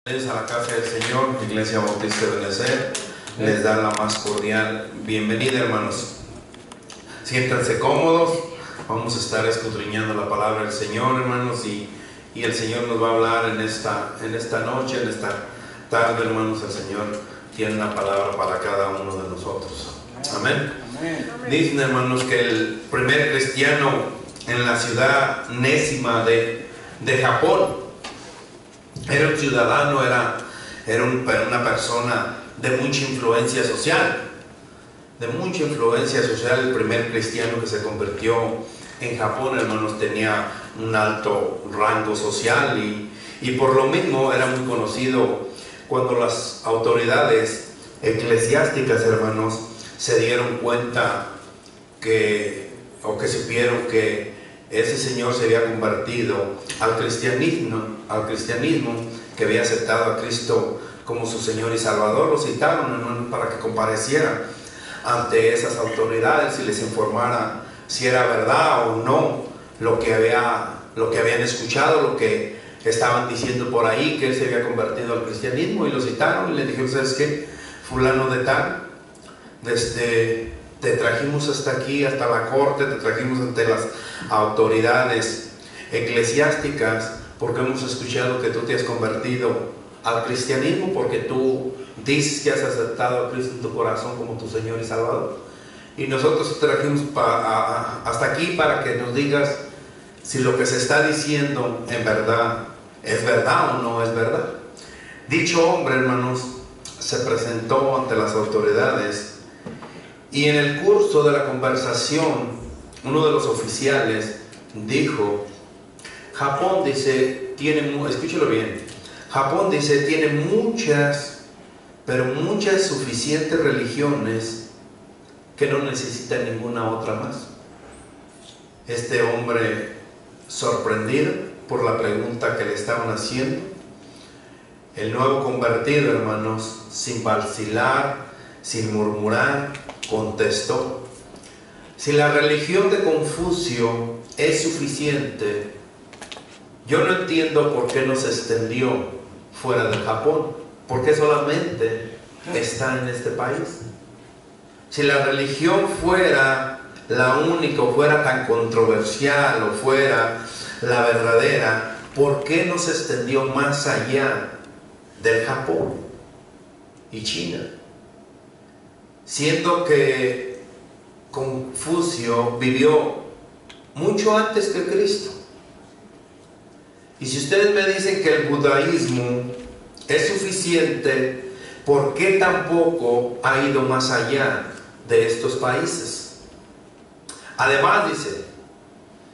Bienvenidos a la casa del Señor, Iglesia Bautista de Benecer. Les da la más cordial bienvenida, hermanos. Siéntanse cómodos. Vamos a estar escudriñando la palabra del Señor, hermanos, y el Señor nos va a hablar en esta noche, en esta tarde, hermanos. El Señor tiene una palabra para cada uno de nosotros. Amén. Dicen, hermanos, que el primer cristiano en la ciudad nésima de Japón era un ciudadano, era una persona de mucha influencia social. El primer cristiano que se convirtió en Japón, hermanos, tenía un alto rango social y por lo mismo era muy conocido. Cuando las autoridades eclesiásticas, hermanos, se dieron cuenta que supieron que ese señor se había convertido al cristianismo, que había aceptado a Cristo como su Señor y Salvador, lo citaron, hermanos, para que compareciera ante esas autoridades y les informara si era verdad o no lo que habían escuchado, lo que estaban diciendo por ahí, que él se había convertido al cristianismo. Y lo citaron y le dijeron: ¿sabes qué? Fulano de tal, te trajimos hasta aquí, hasta la corte, te trajimos ante las autoridades eclesiásticas porque hemos escuchado que tú te has convertido al cristianismo, porque tú dices que has aceptado a Cristo en tu corazón como tu Señor y Salvador, y nosotros te trajimos hasta aquí para que nos digas si lo que se está diciendo en verdad es verdad o no es verdad. Dicho hombre, hermanos, se presentó ante las autoridades y en el curso de la conversación uno de los oficiales dijo: Japón, dice, escúchelo bien, Japón, dice, tiene muchas, pero muchas suficientes religiones que no necesitan ninguna otra más. Este hombre, sorprendido por la pregunta que le estaban haciendo, el nuevo convertido, hermanos, sin vacilar, sin murmurar, contestó: si la religión de Confucio es suficiente, yo no entiendo por qué no se extendió fuera de Japón, por qué solamente está en este país. Si la religión fuera la única, o fuera tan controversial, o fuera la verdadera, ¿por qué no se extendió más allá del Japón y China? Siendo que Confucio vivió mucho antes que Cristo. Y si ustedes me dicen que el budaísmo es suficiente, ¿por qué tampoco ha ido más allá de estos países? Además, dice,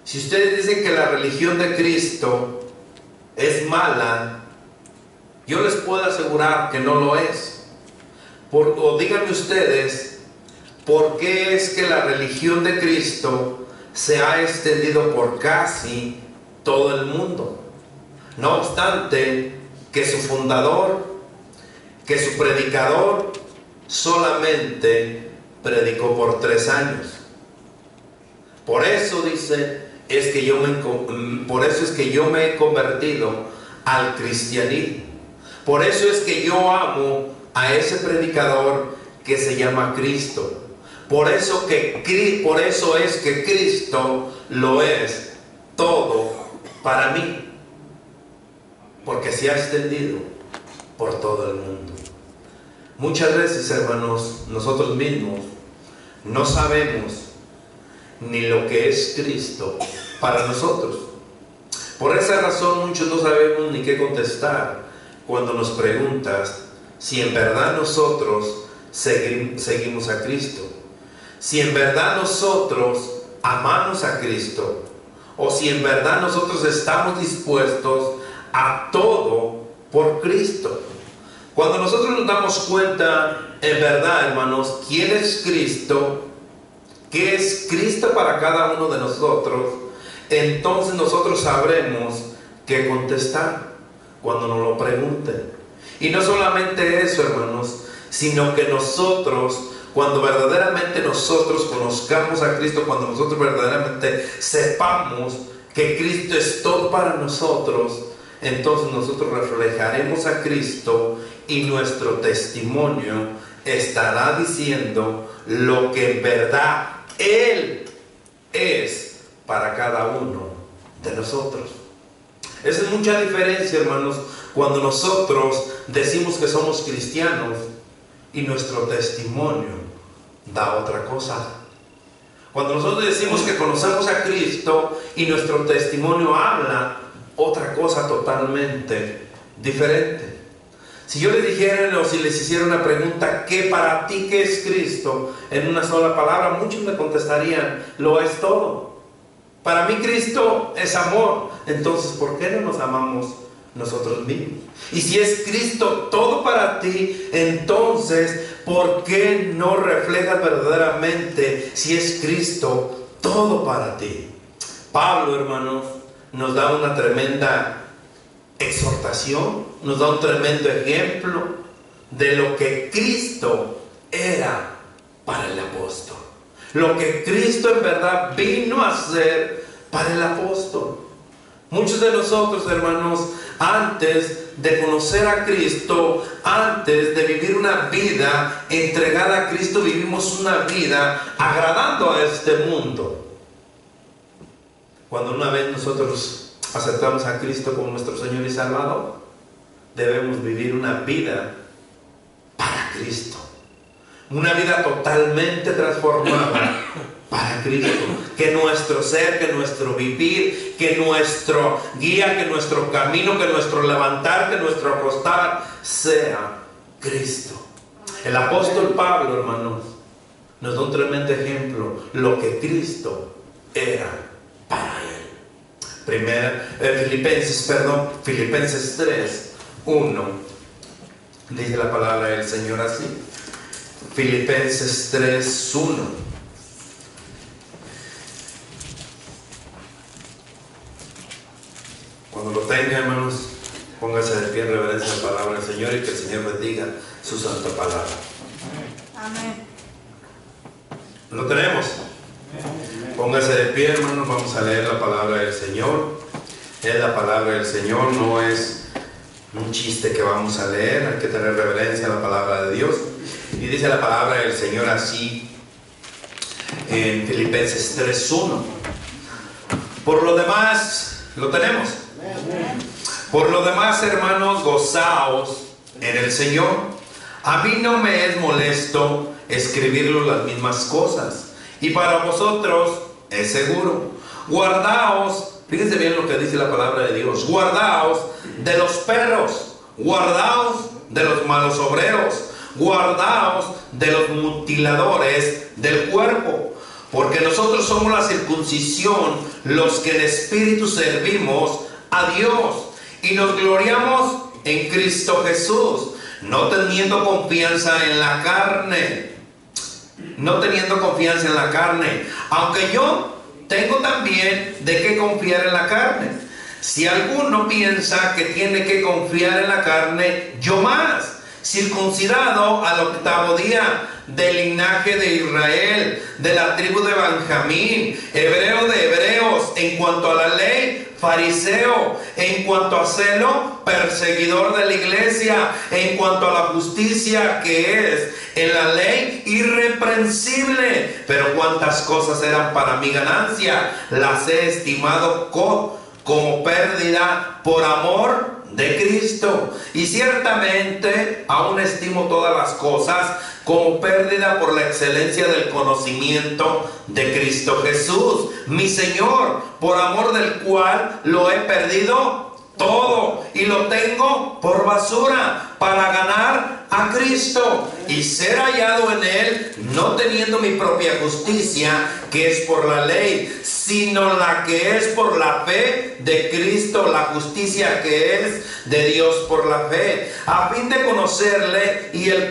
si ustedes dicen que la religión de Cristo es mala, yo les puedo asegurar que no lo es. O díganme ustedes, ¿por qué es que la religión de Cristo se ha extendido por casi todo el mundo? No obstante que su fundador, que su predicador, solamente predicó por 3 años. Por eso dice, por eso es que yo me he convertido al cristianismo. Por eso es que yo amo a ese predicador que se llama Cristo. Por eso es que Cristo lo es todo para mí, porque se ha extendido por todo el mundo. Muchas veces, hermanos, nosotros mismos no sabemos ni lo que es Cristo para nosotros. Por esa razón muchos no sabemos ni qué contestar cuando nos preguntas si en verdad nosotros seguimos a Cristo, si en verdad nosotros amamos a Cristo, o si en verdad nosotros estamos dispuestos a todo por Cristo. Cuando nosotros nos damos cuenta en verdad, hermanos, quién es Cristo, qué es Cristo para cada uno de nosotros, entonces nosotros sabremos qué contestar cuando nos lo pregunten. Y no solamente eso, hermanos, sino que nosotros, cuando verdaderamente nosotros conozcamos a Cristo, cuando nosotros verdaderamente sepamos que Cristo es todo para nosotros, entonces nosotros reflejaremos a Cristo y nuestro testimonio estará diciendo lo que en verdad Él es para cada uno de nosotros. Esa es mucha diferencia, hermanos, cuando nosotros decimos que somos cristianos y nuestro testimonio da otra cosa. Cuando nosotros decimos que conocemos a Cristo y nuestro testimonio habla otra cosa totalmente diferente. Si yo les dijera o si les hiciera una pregunta, ¿qué para ti qué es Cristo? En una sola palabra, muchos me contestarían, lo es todo. Para mí Cristo es amor. Entonces, ¿por qué no nos amamos nosotros mismos? Y si es Cristo todo para ti, entonces, ¿por qué no reflejas verdaderamente si es Cristo todo para ti? Pablo, hermanos, nos da una tremenda exhortación, nos da un tremendo ejemplo de lo que Cristo era para el apóstol, lo que Cristo en verdad vino a hacer para el apóstol. Muchos de nosotros, hermanos, antes de conocer a Cristo, antes de vivir una vida entregada a Cristo, vivimos una vida agradando a este mundo. Cuando una vez nosotros aceptamos a Cristo como nuestro Señor y Salvador, debemos vivir una vida para Cristo, una vida totalmente transformada para Cristo. Que nuestro ser, que nuestro vivir, que nuestro guía, que nuestro camino, que nuestro levantar, que nuestro acostar sea Cristo. El apóstol Pablo, hermanos, nos da un tremendo ejemplo, lo que Cristo era para él. Filipenses 3, 1, dice la palabra del Señor así. Filipenses 3, 1. Cuando lo tenga, hermanos, póngase de pie en reverencia a la palabra del Señor y que el Señor bendiga su santa palabra. Amén. ¿Lo tenemos? Póngase de pie, hermanos, vamos a leer la palabra del Señor. Es la palabra del Señor, no es un chiste que vamos a leer, hay que tener reverencia a la palabra de Dios. Y dice la palabra del Señor así en Filipenses 3:1. Por lo demás, ¿lo tenemos? Por lo demás, hermanos, gozaos en el Señor. A mí no me es molesto escribirlo las mismas cosas, y para vosotros es seguro. Guardaos, fíjense bien lo que dice la palabra de Dios, guardaos de los perros, guardaos de los malos obreros, guardaos de los mutiladores del cuerpo, porque nosotros somos la circuncisión, los que en espíritu servimos a Dios y nos gloriamos en Cristo Jesús, no teniendo confianza en la carne, aunque yo tengo también de qué confiar en la carne. Si alguno piensa que tiene que confiar en la carne, yo más, circuncidado al 8º día, del linaje de Israel, de la tribu de Benjamín, hebreo de hebreos, en cuanto a la ley, fariseo, en cuanto a celo, perseguidor de la iglesia, en cuanto a la justicia que es en la ley, irreprensible. Pero cuántas cosas eran para mi ganancia, las he estimado como pérdida por amor de Cristo. Y ciertamente aún estimo todas las cosas como pérdida por la excelencia del conocimiento de Cristo Jesús, mi Señor, por amor del cual lo he perdido todo y lo tengo por basura para ganar a Cristo y ser hallado en Él, no teniendo mi propia justicia, que es por la ley, sino la que es por la fe de Cristo, la justicia que es de Dios por la fe, a fin de conocerle y el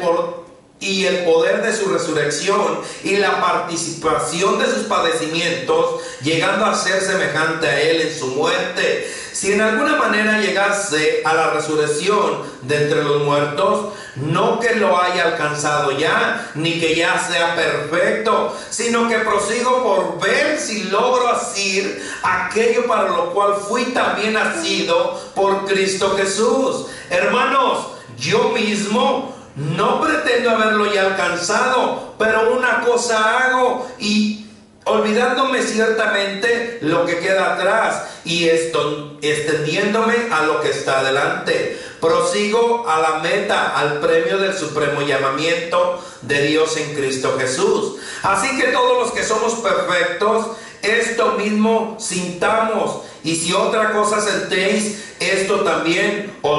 poder de su resurrección y la participación de sus padecimientos, llegando a ser semejante a Él en su muerte, si en alguna manera llegase a la resurrección de entre los muertos, no que lo haya alcanzado ya, ni que ya sea perfecto, sino que prosigo por ver si logro asir aquello para lo cual fui también nacido por Cristo Jesús. Hermanos, yo mismo no pretendo haberlo ya alcanzado, pero una cosa hago, y olvidándome ciertamente lo que queda atrás y extendiéndome a lo que está adelante, prosigo a la meta, al premio del supremo llamamiento de Dios en Cristo Jesús. Así que todos los que somos perfectos, esto mismo sintamos, y si otra cosa sentéis, esto también os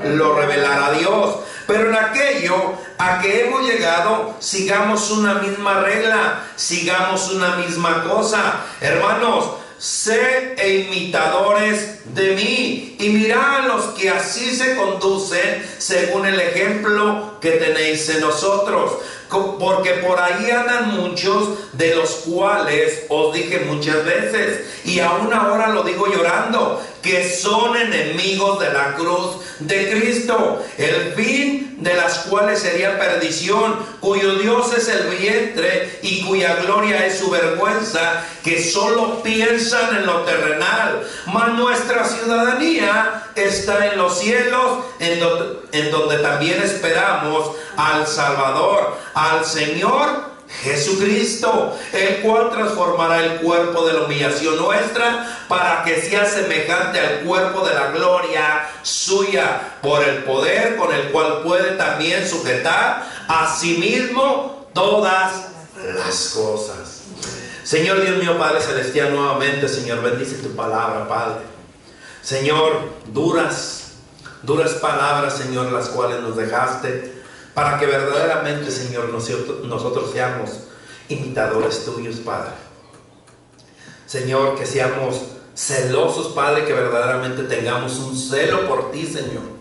lo revelará Dios. Pero en aquello a que hemos llegado, sigamos una misma regla, sigamos una misma cosa. Hermanos, sed imitadores de mí, y mirad a los que así se conducen según el ejemplo que tenéis en nosotros. Porque por ahí andan muchos, de los cuales os dije muchas veces, y aún ahora lo digo llorando, que son enemigos de la cruz de Cristo, el fin de las cuales sería perdición, cuyo Dios es el vientre y cuya gloria es su vergüenza, que solo piensan en lo terrenal, mas nuestra ciudadanía está en los cielos, en donde también esperamos al Salvador, al Señor Jesucristo, el cual transformará el cuerpo de la humillación nuestra para que sea semejante al cuerpo de la gloria suya, por el poder con el cual puede también sujetar a sí mismo todas las cosas. Señor Dios mío, Padre celestial, nuevamente, Señor, bendice tu palabra, Padre. Señor, duras palabras, Señor, las cuales nos dejaste, para que verdaderamente, Señor, nosotros seamos imitadores tuyos, Padre. Señor, que seamos celosos, Padre, que verdaderamente tengamos un celo por ti, Señor.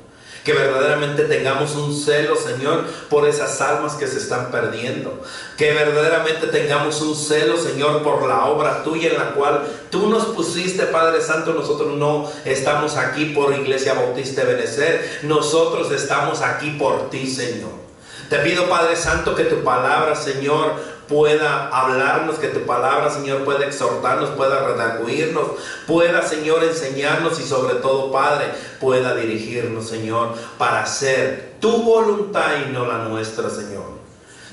Que verdaderamente tengamos un celo, Señor, por esas almas que se están perdiendo. Que verdaderamente tengamos un celo, Señor, por la obra tuya en la cual tú nos pusiste, Padre Santo. Nosotros no estamos aquí por Iglesia Bautista de Benecer. Nosotros estamos aquí por ti, Señor. Te pido, Padre Santo, que tu palabra, Señor, pueda hablarnos, que tu palabra, Señor, pueda exhortarnos, pueda redarguirnos, pueda, Señor, enseñarnos, y sobre todo, Padre, pueda dirigirnos, Señor, para hacer tu voluntad y no la nuestra, Señor.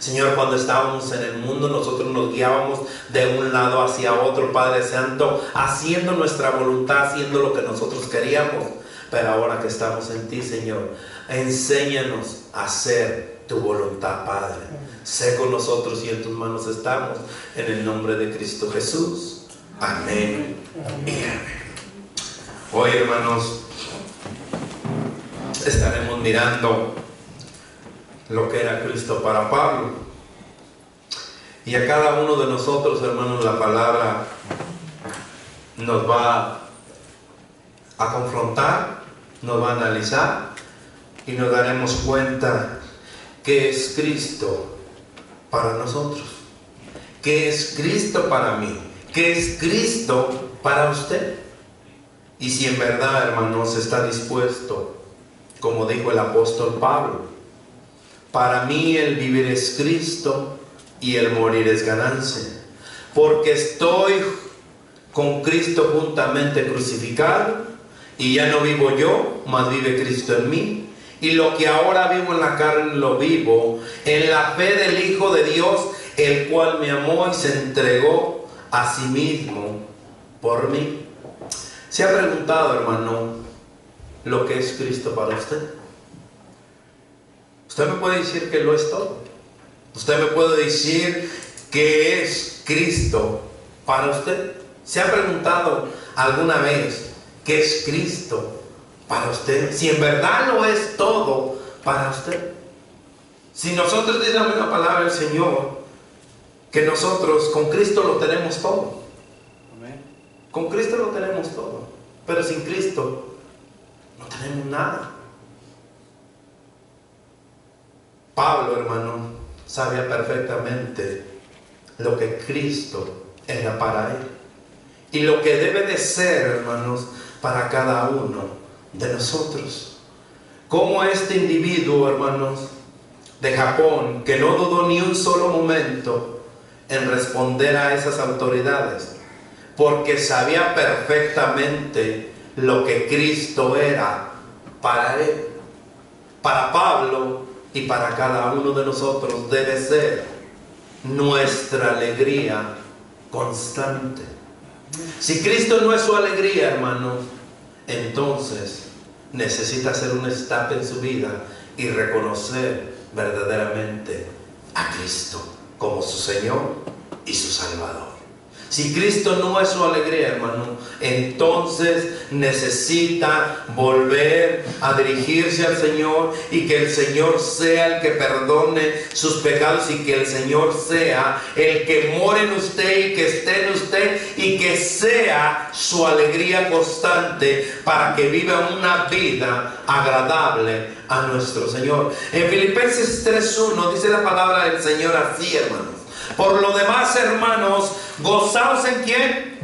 Señor, cuando estábamos en el mundo, nosotros nos guiábamos de un lado hacia otro, Padre Santo, haciendo nuestra voluntad, haciendo lo que nosotros queríamos. Pero ahora que estamos en ti, Señor, enséñanos a hacer tu voluntad, Padre. Sé con nosotros y en tus manos estamos, en el nombre de Cristo Jesús. Amén y amén. Hoy, hermanos, estaremos mirando lo que era Cristo para Pablo. Y a cada uno de nosotros, hermanos, la palabra nos va a confrontar, nos va a analizar, y nos daremos cuenta que es Cristo para nosotros, que es Cristo para mí, que es Cristo para usted. Y si en verdad, hermanos, está dispuesto, como dijo el apóstol Pablo, para mí el vivir es Cristo y el morir es ganancia, porque estoy con Cristo juntamente crucificado, y ya no vivo yo, mas vive Cristo en mí. Y lo que ahora vivo en la carne lo vivo en la fe del Hijo de Dios, el cual me amó y se entregó a sí mismo por mí. ¿Se ha preguntado, hermano, lo que es Cristo para usted? Usted me puede decir que lo es todo. Usted me puede decir que es Cristo para usted. ¿Se ha preguntado alguna vez qué es Cristo para usted? Si en verdad lo es todo para usted. Si nosotros, dice la palabra del Señor, que nosotros con Cristo lo tenemos todo. Amén. Con Cristo lo tenemos todo, pero sin Cristo no tenemos nada. Pablo, hermano, sabía perfectamente lo que Cristo era para él. y lo que debe de ser, hermanos, para cada uno de nosotros. Como este individuo, hermanos, de Japón, que no dudó ni un solo momento en responder a esas autoridades, porque sabía perfectamente lo que Cristo era para él. Para Pablo y para cada uno de nosotros debe ser nuestra alegría constante. Si Cristo no es su alegría, hermanos, entonces necesita hacer un stop en su vida y reconocer verdaderamente a Cristo como su Señor y su Salvador. Si Cristo no es su alegría, hermano, entonces necesita volver a dirigirse al Señor y que el Señor sea el que perdone sus pecados y que el Señor sea el que more en usted y que esté en usted y que sea su alegría constante para que viva una vida agradable a nuestro Señor. En Filipenses 3:1 dice la palabra del Señor así, hermanos: por lo demás, hermanos, gozaos en ¿quién?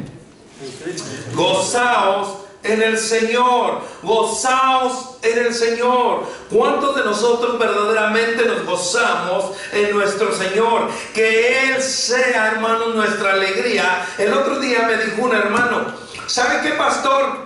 Gozaos en el Señor. Gozaos en el Señor. ¿Cuántos de nosotros verdaderamente nos gozamos en nuestro Señor? Que Él sea, hermano, nuestra alegría. El otro día me dijo un hermano: ¿sabe qué, pastor?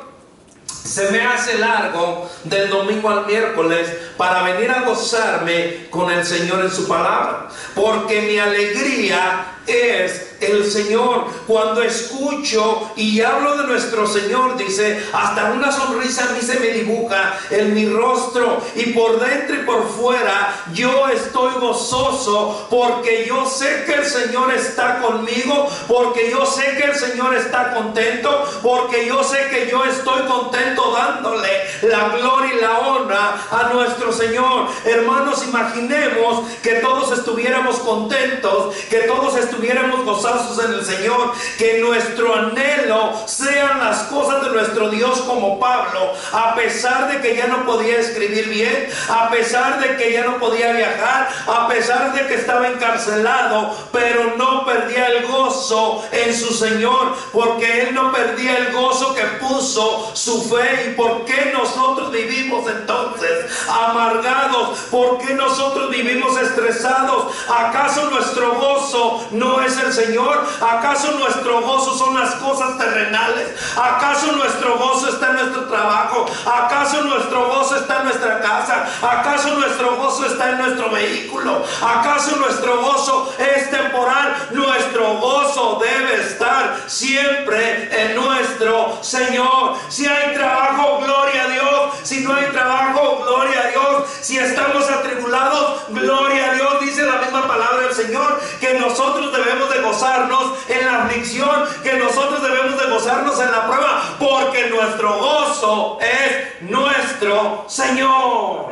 Se me hace largo del domingo al miércoles para venir a gozarme con el Señor en su palabra, porque mi alegría es el Señor. Cuando escucho y hablo de nuestro Señor, dice, hasta una sonrisa a mí se me dibuja en mi rostro, y por dentro y por fuera yo estoy gozoso, porque yo sé que el Señor está conmigo, porque yo sé que el Señor está contento, porque yo sé que yo estoy contento dándole la gloria y la honra a nuestro Señor. Hermanos, imaginemos que todos estuviéramos contentos, que todos estuviéramos gozosos en el Señor, que nuestro anhelo sean las cosas de nuestro Dios, como Pablo, a pesar de que ya no podía escribir bien, a pesar de que ya no podía viajar, a pesar de que estaba encarcelado, pero no perdía el gozo en su Señor, porque él no perdía el gozo que puso su fe. ¿Y por qué nosotros vivimos entonces amargados? ¿Por qué nosotros vivimos estresados? ¿Acaso nuestro gozo no es el Señor? ¿Acaso nuestro gozo son las cosas terrenales? ¿Acaso nuestro gozo está en nuestro trabajo? ¿Acaso nuestro gozo está en nuestra casa? ¿Acaso nuestro gozo está en nuestro vehículo? ¿Acaso nuestro gozo es temporal? Nuestro gozo debe estar siempre en nuestro Señor. Si hay trabajo, gloria a Dios. Si no hay trabajo, gloria a Dios. Si estamos atribulados, gloria a Dios. Dice la misma palabra del Señor que nosotros debemos de gozarnos en la aflicción, que nosotros debemos de gozarnos en la prueba, porque nuestro gozo es nuestro Señor.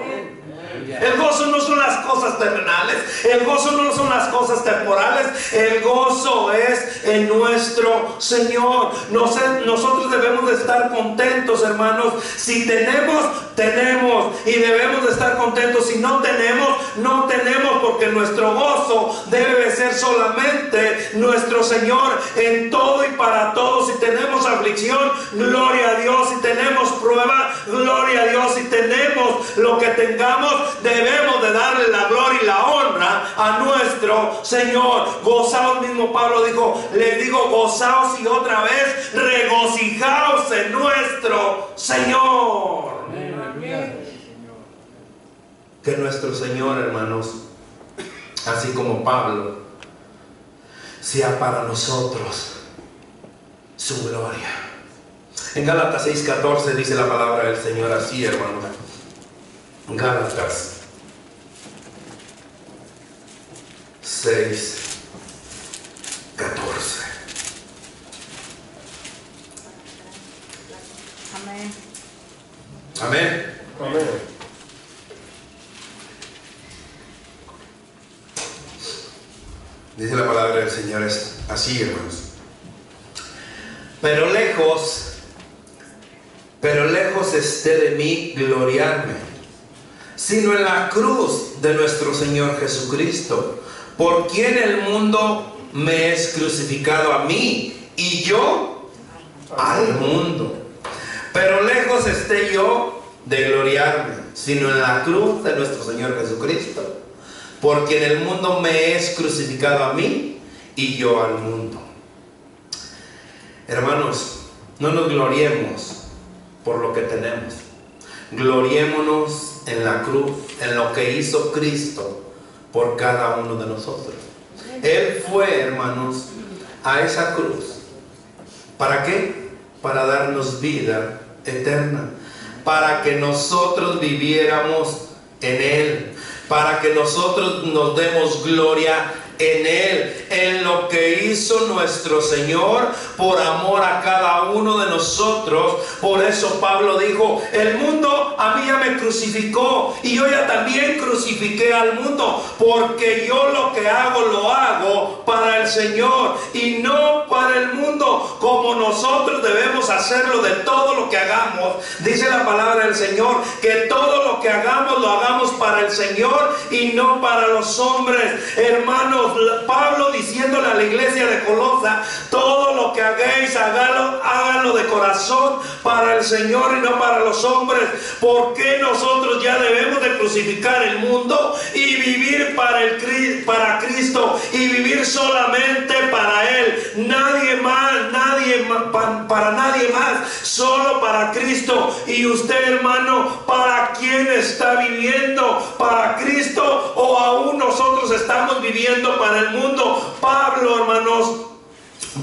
El gozo no son las cosas terrenales, el gozo no son las cosas temporales, el gozo es en nuestro Señor. Nosotros debemos de estar contentos, hermanos. Si tenemos, tenemos, y debemos de estar contentos. Si no tenemos, no tenemos, porque nuestro gozo debe de ser solamente nuestro Señor en todo y para todos. Si tenemos aflicción, gloria a Dios. Si tenemos prueba, gloria a Dios. Si tenemos lo que tengamos, debemos de darle la gloria y la honra a nuestro Señor. Gozaos, mismo Pablo dijo, les digo, gozaos, y otra vez regocijaos en nuestro Señor. Que nuestro Señor, hermanos, así como Pablo, sea para nosotros su gloria. En Gálatas 6:14 dice la palabra del Señor así, hermanos. Gálatas 6:14. Amén. Amén. Amén. Dice la palabra del Señor es así, hermanos. Pero lejos esté de mí gloriarme, sino en la cruz de nuestro Señor Jesucristo, por quien el mundo me es crucificado a mí y yo al mundo. Pero lejos esté yo de gloriarme, sino en la cruz de nuestro Señor Jesucristo, porque en el mundo me es crucificado a mí y yo al mundo. Hermanos, no nos gloriemos por lo que tenemos. Gloriémonos en la cruz, en lo que hizo Cristo por cada uno de nosotros. Él fue, hermanos, a esa cruz. ¿Para qué? Para darnos vida eterna, para que nosotros viviéramos en Él, para que nosotros nos demos gloria en Él, en lo que hizo nuestro Señor por amor a cada uno de nosotros. Por eso Pablo dijo: el mundo a mí ya me crucificó y yo ya también crucifiqué al mundo, porque yo lo que hago lo hago para el Señor y no para el mundo, como nosotros debemos hacerlo de todo lo que hagamos. Dice la palabra del Señor que todo lo que hagamos lo hagamos para el Señor y no para los hombres. Hermanos, Pablo diciéndole a la iglesia de Colosa: todo lo que hagáis, háganlo de corazón para el Señor y no para los hombres. Porque nosotros ya debemos de crucificar el mundo y vivir para Cristo, y vivir solamente para Él, nadie más, para nadie más, solo para Cristo. Y usted, hermano, ¿para quién está viviendo? ¿Para Cristo o aún nosotros estamos viviendo para el mundo? Pablo, hermanos,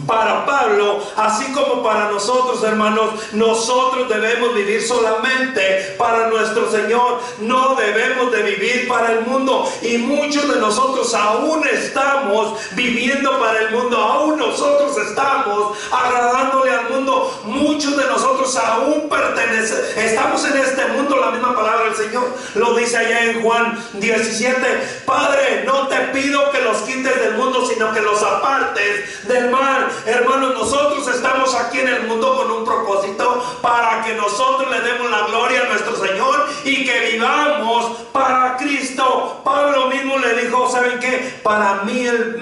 para Pablo, así como para nosotros, hermanos, nosotros debemos vivir solamente para nuestro Señor. No debemos de vivir para el mundo. Y muchos de nosotros aún estamos viviendo para el mundo. Aún nosotros estamos agradándole al mundo. Muchos de nosotros aún estamos en este mundo. La misma palabra del Señor lo dice allá en Juan 17: Padre, no te pido que los quites del mundo, sino que los apartes del mal. Hermanos, nosotros estamos aquí en el mundo con un propósito, para que nosotros le demos la gloria a nuestro Señor y que vivamos para Cristo. Pablo mismo le dijo: ¿saben qué? Para mí el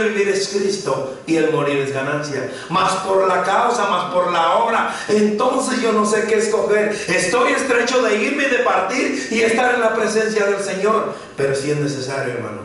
vivir es Cristo y el morir es ganancia. Más por la causa, más por la obra, entonces yo no sé qué escoger. Estoy estrecho de irme y de partir y estar en la presencia del Señor. Pero si es necesario, hermano,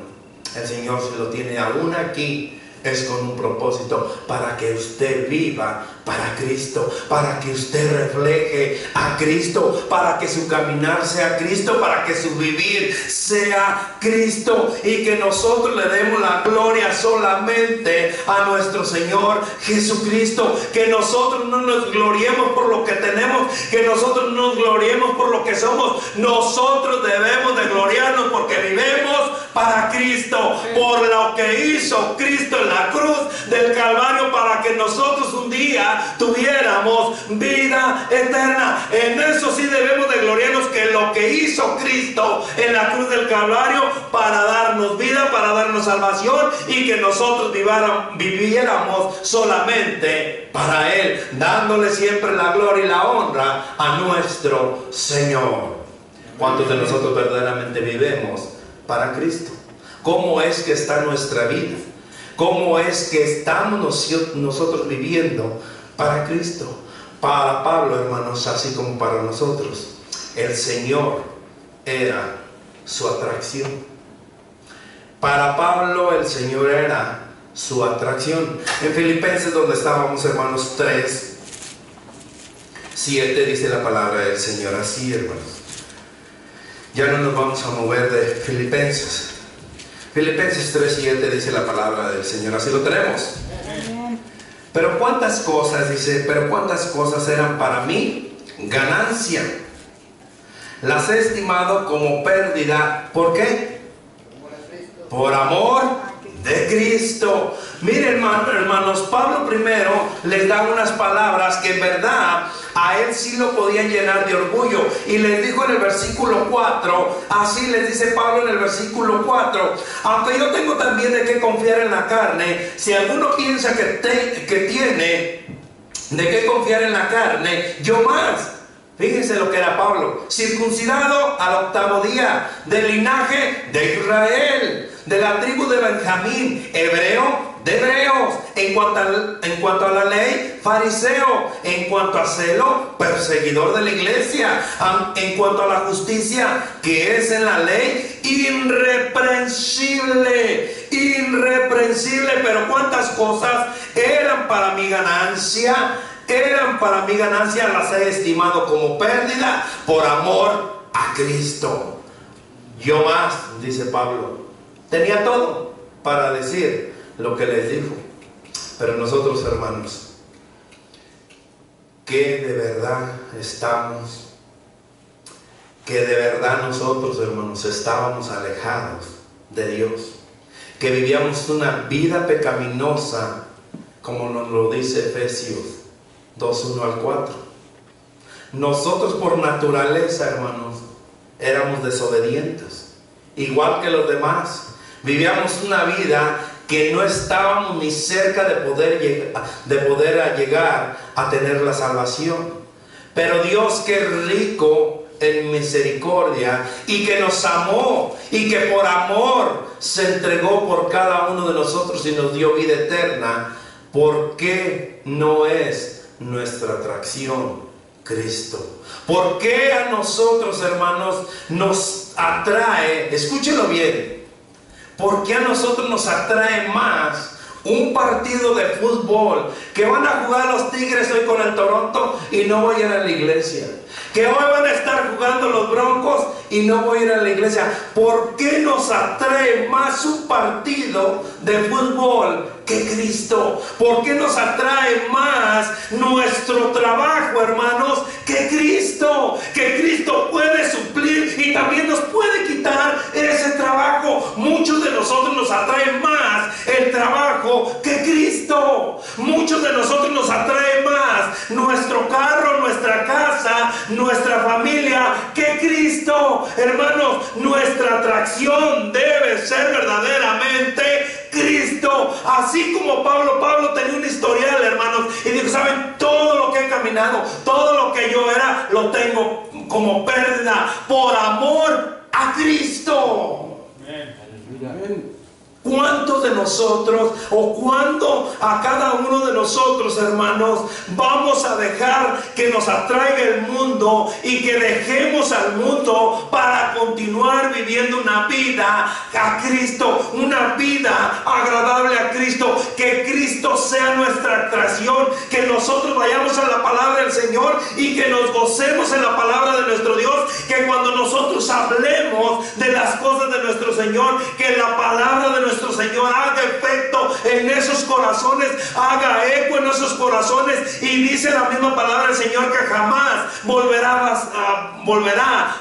el Señor se lo tiene aún aquí. Es con un propósito, para que usted viva para Cristo, para que usted refleje a Cristo, para que su caminar sea Cristo, para que su vivir sea Cristo, y que nosotros le demos la gloria solamente a nuestro Señor Jesucristo. Que nosotros no nos gloriemos por lo que tenemos, que nosotros no nos gloriemos por lo que somos. Nosotros debemos de gloriarnos porque vivimos para Cristo, por lo que hizo Cristo en la cruz del Calvario, para que nosotros un día tuviéramos vida eterna. En eso sí debemos de gloriarnos, que lo que hizo Cristo en la cruz del Calvario, para darnos vida, para darnos salvación, y que nosotros viviéramos solamente para Él, dándole siempre la gloria y la honra a nuestro Señor. ¿Cuántos de nosotros verdaderamente vivimos para Cristo? ¿Cómo es que está nuestra vida? ¿Cómo es que estamos nosotros viviendo para Cristo? Para Pablo, hermanos, así como para nosotros, el Señor era su atracción. Para Pablo el Señor era su atracción. En Filipenses, donde estábamos, hermanos, 3:7 dice la palabra del Señor así, hermanos. Ya no nos vamos a mover de Filipenses. Filipenses 3:7 dice la palabra del Señor, así lo tenemos. Pero cuántas cosas, dice, pero cuántas cosas eran para mí ganancia. Las he estimado como pérdida. ¿Por qué? Por amor de Cristo. Miren, hermanos, Pablo primero les da unas palabras que en verdad a él sí lo podían llenar de orgullo, y les dijo en el versículo 4, así les dice Pablo en el versículo 4: aunque yo tengo también de qué confiar en la carne, si alguno piensa que tiene de qué confiar en la carne, yo más. Fíjense lo que era Pablo: circuncidado al 8º día, del linaje de Israel, de la tribu de Benjamín, hebreo de hebreos, en cuanto a la ley, fariseo, en cuanto a celo, perseguidor de la iglesia, en cuanto a la justicia que es en la ley, irreprensible, irreprensible. Pero cuántas cosas eran para mi ganancia, las he estimado como pérdida por amor a Cristo. Yo más, dice Pablo, tenía todo para decir lo que les dijo. Pero nosotros, hermanos, que de verdad estamos, que de verdad nosotros, hermanos, estábamos alejados de Dios, que vivíamos una vida pecaminosa, como nos lo dice Efesios 2:1 al 4. Nosotros por naturaleza, hermanos, éramos desobedientes, igual que los demás. Vivíamos una vida que no estábamos ni cerca de poder llegar a tener la salvación. Pero Dios, que es rico en misericordia y que nos amó y que por amor se entregó por cada uno de nosotros y nos dio vida eterna, ¿por qué no es nuestra atracción Cristo? ¿Por qué a nosotros, hermanos, nos atrae? Escúchelo bien. ¿Por qué a nosotros nos atrae más un partido de fútbol que van a jugar los Tigres hoy con el Toronto y no voy a ir a la iglesia? Que hoy van a estar jugando los Broncos y no voy a ir a la iglesia. ¿Por qué nos atrae más un partido de fútbol que Cristo? ¿Por qué nos atrae más nuestro trabajo, hermanos, que Cristo? Que Cristo puede suplir y también nos puede quitar ese trabajo. Muchos de nosotros nos atrae más el trabajo que Cristo. Muchos de nosotros nos atrae más nuestro carro, nuestra casa, nuestra familia que Cristo. Hermanos, nuestra atracción debe ser verdaderamente Cristo. Así como Pablo tenía un historial, hermanos, y dijo: ¿saben? Todo lo que he caminado, todo lo que yo era, lo tengo como pérdida por amor a Cristo. Amén. ¿Cuántos de nosotros, o cuándo a cada uno de nosotros, hermanos, vamos a dejar que nos atraiga el mundo y que dejemos al mundo para continuar viviendo una vida a Cristo, una vida agradable a Cristo? Que Cristo sea nuestra atracción, que nosotros vayamos a la palabra del Señor y que nos gocemos en la palabra de nuestro Dios, que cuando nosotros hablemos de las cosas de nuestro Señor, que la palabra de nuestro Señor haga efecto en esos corazones, haga eco en esos corazones. Y dice la misma palabra del Señor que jamás volverá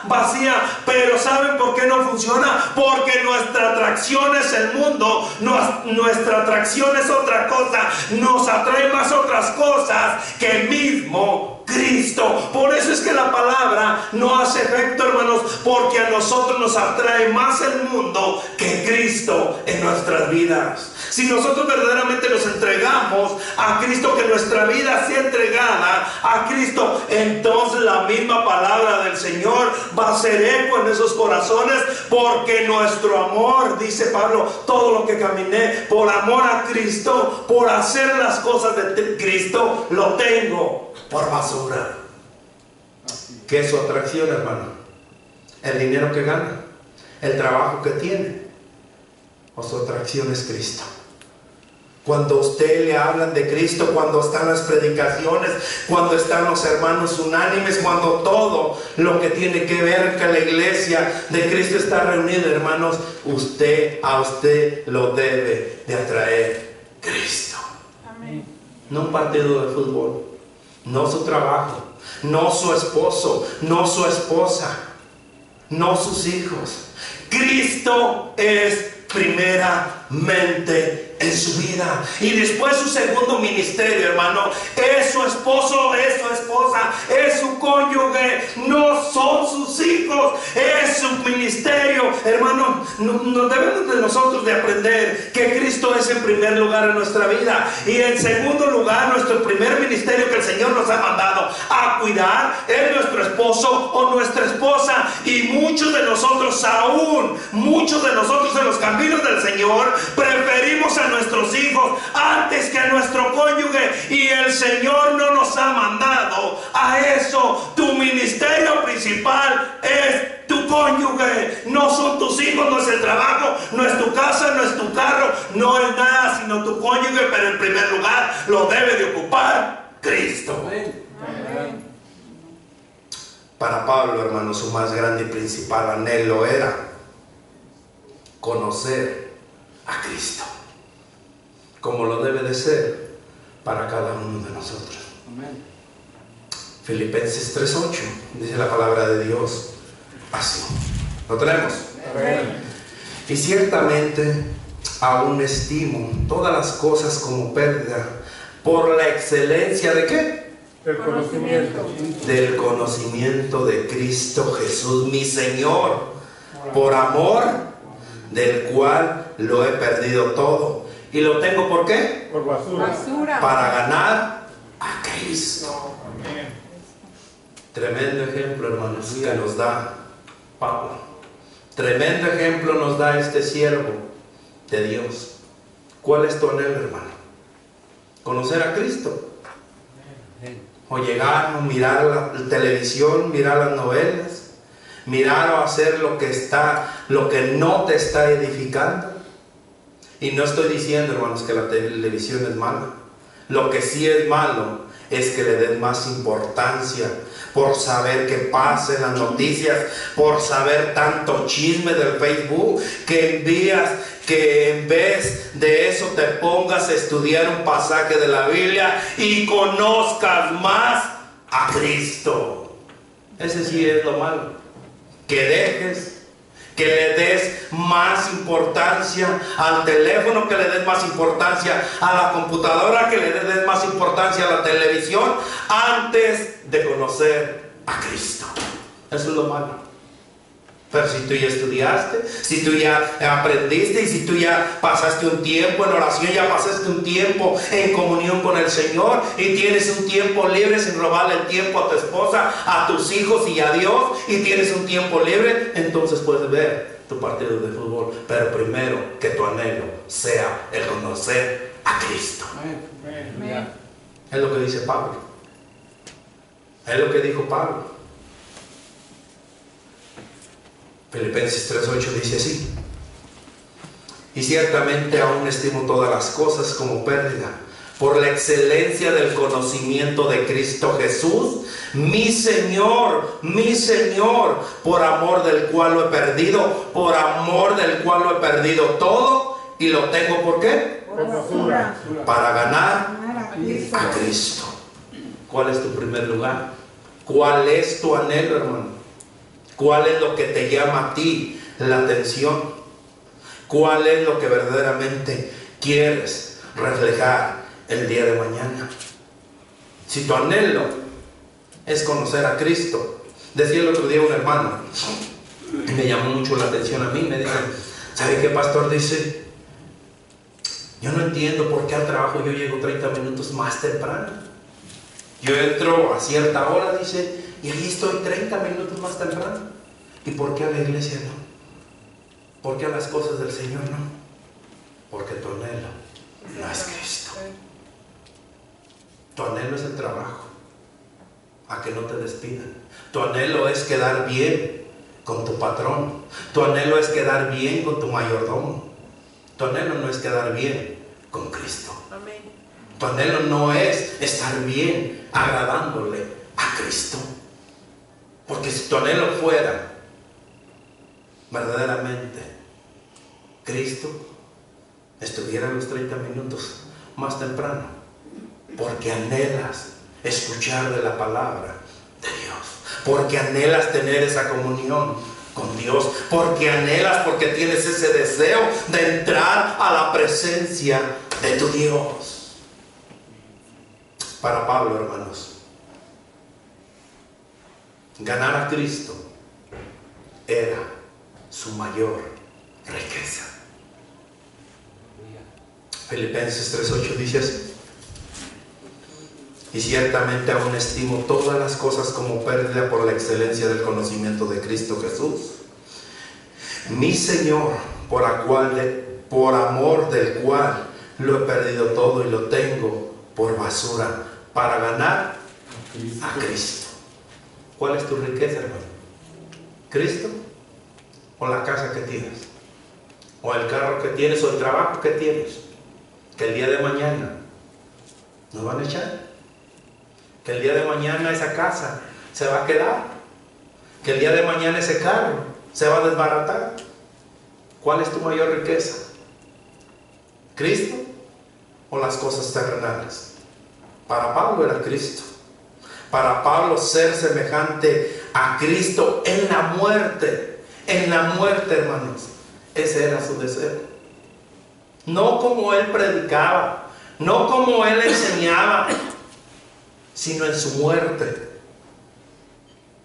vacía. Pero ¿saben por qué no funciona? Porque nuestra atracción es el mundo, nuestra atracción es otra cosa, nos atrae más otras cosas que el mismo Cristo. Por eso es que la palabra no hace efecto, hermanos, porque a nosotros nos atrae más el mundo que Cristo en nuestras vidas. Si nosotros verdaderamente nos entregamos a Cristo, que nuestra vida sea entregada a Cristo, entonces la misma palabra del Señor va a hacer eco en esos corazones, porque nuestro amor, dice Pablo, todo lo que caminé por amor a Cristo, por hacer las cosas de Cristo, lo tengo por basura. ¿Qué es su atracción, hermano? ¿El dinero que gana? ¿El trabajo que tiene? ¿O su atracción es Cristo? Cuando a usted le hablan de Cristo, cuando están las predicaciones, cuando están los hermanos unánimes, cuando todo lo que tiene que ver que la iglesia de Cristo está reunida, hermanos, a usted lo debe de atraer Cristo. Amén. No un partido de fútbol, no su trabajo, no su esposo, no su esposa, no sus hijos. Cristo es primeramente en su vida, y después su segundo ministerio, hermano, es su esposo, es su esposa, es su cónyuge, no son sus hijos, es su ministerio, hermano, no debemos de nosotros de aprender que Cristo es en primer lugar en nuestra vida, y en segundo lugar nuestro primer ministerio que el Señor nos ha mandado a cuidar es nuestro esposo o nuestra esposa. Y muchos de nosotros en los caminos del Señor preferimos a nuestros hijos antes que a nuestro cónyuge, y el Señor no nos ha mandado a eso. Tu ministerio principal es tu cónyuge, no son tus hijos, no es el trabajo, no es tu casa, no es tu carro, no es nada sino tu cónyuge, pero en primer lugar lo debe de ocupar Cristo. Amén. Para Pablo, hermano, su más grande y principal anhelo era conocer a Cristo, como lo debe de ser para cada uno de nosotros. Amén. Filipenses 3:8 dice la palabra de Dios así. ¿Lo tenemos? Amén. Y ciertamente aún estimo todas las cosas como pérdida por la excelencia ¿de qué? El conocimiento. Del conocimiento de Cristo Jesús, mi Señor, por amor del cual lo he perdido todo. ¿Y lo tengo por qué? Por basura. Para ganar a Cristo. Tremendo ejemplo, hermanos, que nos da Pablo. Tremendo ejemplo nos da este siervo de Dios. ¿Cuál es tu anhelo, hermano? ¿Conocer a Cristo? O llegar, o mirar la televisión, mirar las novelas, mirar o hacer lo que no te está edificando. Y no estoy diciendo, hermanos, que la televisión es mala. Lo que sí es malo es que le des más importancia por saber qué pasa en las noticias, por saber tanto chisme del Facebook, que envías, que en vez de eso te pongas a estudiar un pasaje de la Biblia y conozcas más a Cristo. Ese sí es lo malo, que dejes, que le des más importancia al teléfono, que le des más importancia a la computadora, que le des más importancia a la televisión antes de conocer a Cristo. Eso es lo malo. Pero si tú ya estudiaste, si tú ya aprendiste, y si tú ya pasaste un tiempo en oración, ya pasaste un tiempo en comunión con el Señor, y tienes un tiempo libre sin robarle el tiempo a tu esposa, a tus hijos y a Dios, y tienes un tiempo libre, entonces puedes ver tu partido de fútbol. Pero primero, que tu anhelo sea el conocer a Cristo. Amén. Es lo que dice Pablo. Es lo que dijo Pablo. Filipenses 3:8 dice así: y ciertamente aún estimo todas las cosas como pérdida por la excelencia del conocimiento de Cristo Jesús, mi Señor, por amor del cual lo he perdido, todo, y lo tengo ¿por qué? Por basura. Para ganar Cristo. a Cristo. ¿Cuál es tu primer lugar? ¿Cuál es tu anhelo, hermano? ¿Cuál es lo que te llama a ti la atención? ¿Cuál es lo que verdaderamente quieres reflejar el día de mañana? Si tu anhelo es conocer a Cristo, decía el otro día un hermano, y me llamó mucho la atención a mí, me dice: ¿sabe qué, pastor? Dice, yo no entiendo por qué al trabajo yo llego 30 minutos más temprano. Yo entro a cierta hora, dice, y ahí estoy 30 minutos más temprano. ¿Y por qué a la iglesia no? ¿Por qué a las cosas del Señor no? Porque tu anhelo no es Cristo. Tu anhelo es el trabajo, a que no te despidan. Tu anhelo es quedar bien con tu patrón. Tu anhelo es quedar bien con tu mayordomo. Tu anhelo no es quedar bien con Cristo. Amén. Tu anhelo no es estar bien agradándole a Cristo. Porque si tu anhelo fuera verdaderamente Cristo, estuviera los 30 minutos más temprano, porque anhelas escuchar de la palabra de Dios, porque anhelas tener esa comunión con Dios, porque anhelas, porque tienes ese deseo de entrar a la presencia de tu Dios. Para Pablo, hermanos, ganar a Cristo era su mayor riqueza. Filipenses 3:8 dice así: y ciertamente aún estimo todas las cosas como pérdida por la excelencia del conocimiento de Cristo Jesús, mi Señor, por amor del cual lo he perdido todo y lo tengo por basura para ganar a Cristo. ¿Cuál es tu riqueza, hermano? ¿Cristo? ¿O la casa que tienes? ¿O el carro que tienes? ¿O el trabajo que tienes? Que el día de mañana nos van a echar. Que el día de mañana esa casa se va a quedar. Que el día de mañana ese carro se va a desbaratar. ¿Cuál es tu mayor riqueza? ¿Cristo o las cosas terrenales? Para Pablo era Cristo. Para Pablo ser semejante a Cristo en la muerte, hermanos, ese era su deseo. No como él predicaba, no como él enseñaba, sino en su muerte.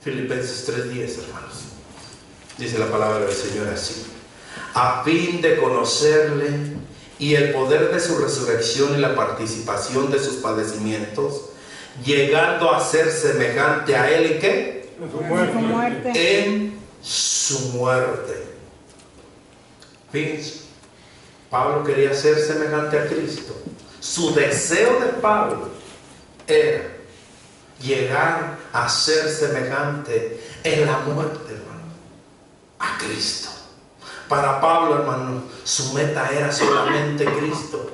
Filipenses 3:10, hermanos, dice la palabra del Señor así: a fin de conocerle y el poder de su resurrección y la participación de sus padecimientos, llegando a ser semejante a él. ¿En qué? En su muerte. En su muerte. Fíjense, Pablo quería ser semejante a Cristo. Su deseo de Pablo era llegar a ser semejante en la muerte, hermano, a Cristo. Para Pablo, hermano, su meta era solamente Cristo.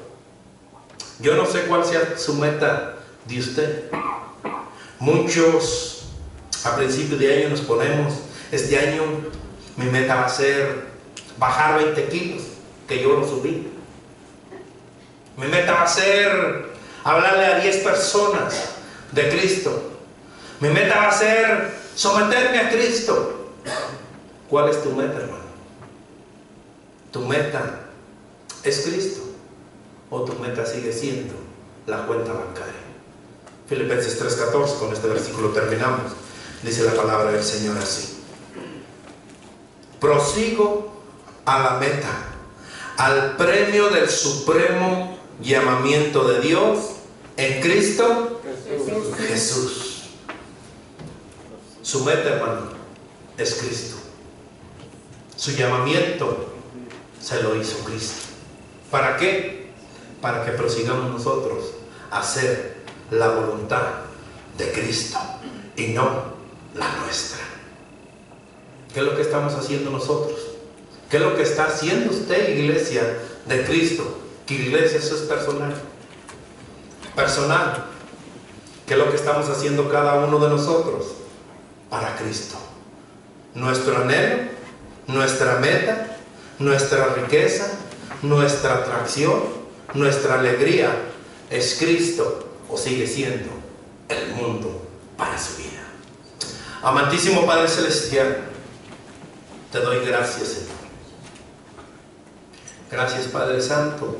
Yo no sé cuál sea su meta de usted. Muchos a principio de año nos ponemos: este año mi meta va a ser bajar 20 kilos, que yo lo subí. Mi meta va a ser hablarle a 10 personas de Cristo. Mi meta va a ser someterme a Cristo. ¿Cuál es tu meta, hermano? ¿Tu meta es Cristo o tu meta sigue siendo la cuenta bancaria? Filipenses 3:14, con este versículo terminamos. Dice la palabra del Señor así: prosigo a la meta, al premio del supremo llamamiento de Dios en Cristo Jesús. Su meta, hermano, es Cristo. Su llamamiento se lo hizo Cristo. ¿Para qué? Para que prosigamos nosotros a hacer la voluntad de Cristo y no la nuestra. ¿Qué es lo que estamos haciendo nosotros? ¿Qué es lo que está haciendo usted, iglesia de Cristo? Que iglesia, eso es personal. Personal. ¿Qué es lo que estamos haciendo cada uno de nosotros? Para Cristo. Nuestro anhelo, nuestra meta, nuestra riqueza, nuestra atracción, nuestra alegría es Cristo, o sigue siendo el mundo para su vida. Amantísimo Padre Celestial, te doy gracias, Señor. Gracias, Padre Santo,